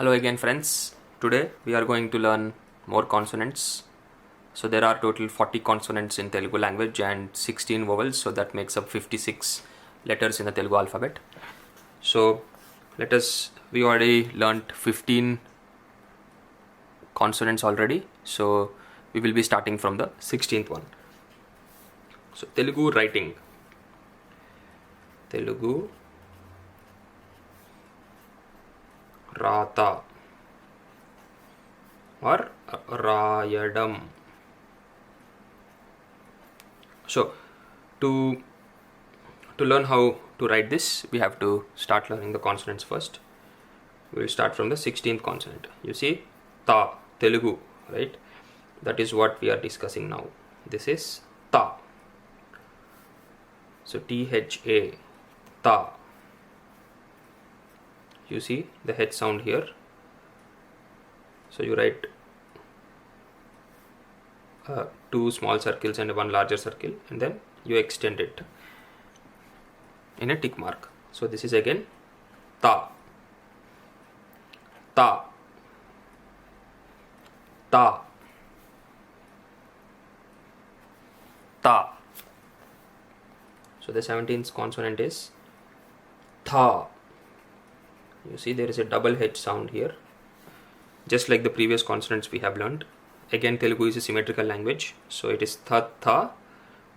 Hello again friends. Today we are going to learn more consonants. So there are total 40 consonants in Telugu language and 16 vowels, so that makes up 56 letters in the Telugu alphabet. So we already learnt 15 consonants already, so we will be starting from the 16th one. So Telugu writing. Telugu Rata or Rayadam. So to learn how to write this, we have to start learning the consonants first. We will start from the 16th consonant. You see, Ta, Telugu, right? That is what we are discussing now. This is Ta. So T-H-A, Ta. You see the H sound here. So you write two small circles and one larger circle, and then you extend it in a tick mark. So this is again Ta. Ta. Ta. Ta. So the 17th consonant is Tha. You see there is a double H sound here, just like the previous consonants we have learned. Again, Telugu is a symmetrical language, so it is Tha, Tha,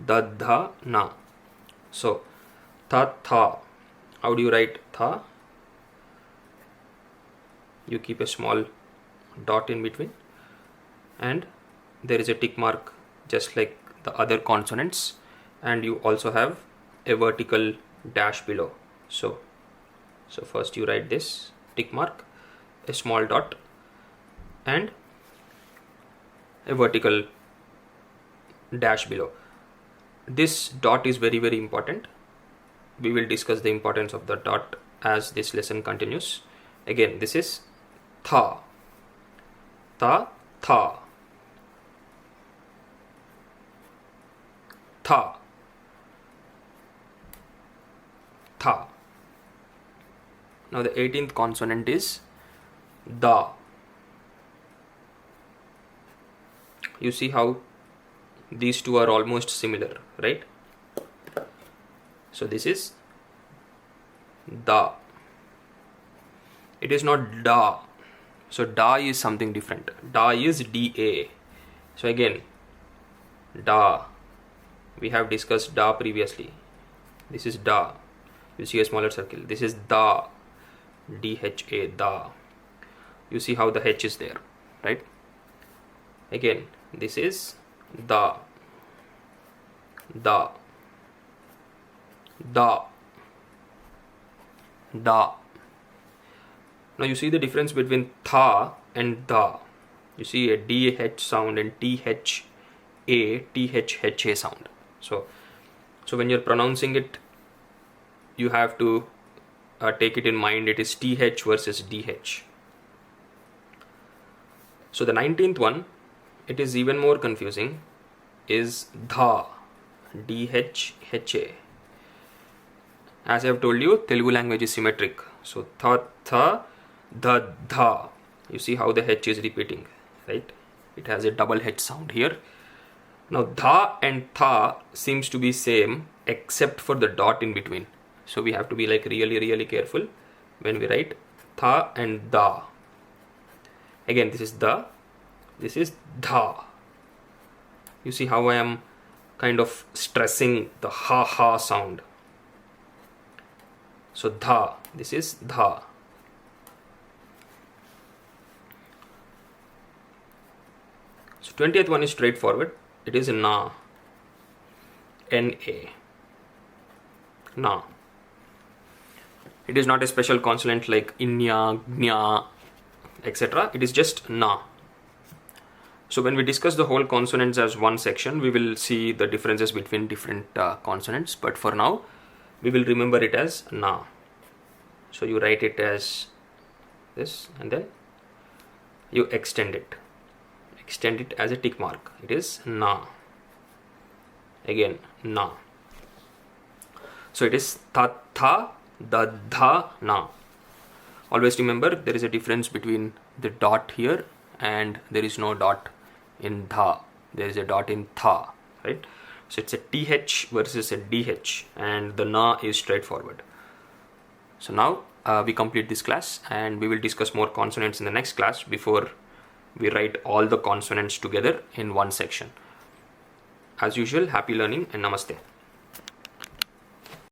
Da, Dha, Na. So Tha, Tha. How do you write Tha? You keep a small dot in between, and there is a tick mark just like the other consonants, and you also have a vertical dash below. So first you write this tick mark, a small dot, and a vertical dash below. This dot is very, very important. We will discuss the importance of the dot as this lesson continues. Again, this is Tha. Ta, Tha. Tha. Tha. Now the 18th consonant is Da. You see how these two are almost similar, right? So this is Da. It is not Da. So Da is something different. Da is Da. So again, Da. We have discussed Da previously. This is Da. You see a smaller circle. This is Da. D-H-A, Da. You see how the H is there, right? Again, this is Da. Da. Da. Da. Now you see the difference between Tha and Da. You see a D-H sound and T-H-A, T-H-H-A sound. So when you're pronouncing it, you have to take it in mind. It is TH versus DH. So the 19th one, it is even more confusing, is Dha. D-H-H-A. As I have told you, Telugu language is symmetric. So Tha, Tha, Dha, Dha. You see how the H is repeating, right? It has a double H sound here. Now Dha and Tha seems to be same except for the dot in between. So we have to be like really, really careful when we write Tha and Da. Again, this is Da. This is Dha. You see how I am kind of stressing the ha sound. So Dha. This is Dha. So 20th one is straightforward. It is Na. N-A. Na. It is not a special consonant like Inya, Gnya, etc. It is just Na. So when we discuss the whole consonants as one section, we will see the differences between different consonants. But for now, we will remember it as Na. So you write it as this, and then you extend it. Extend it as a tick mark. It is Na. Again, Na. So it is Tha, Tha, Da, Dha, Na. Always remember there is a difference between the dot here and there is no dot in dha. There is a dot in tha, right? So it's a th versus a dh, and the na is straightforward. So now we complete this class, and we will discuss more consonants in the next class before we write all the consonants together in one section. As usual, happy learning and namaste.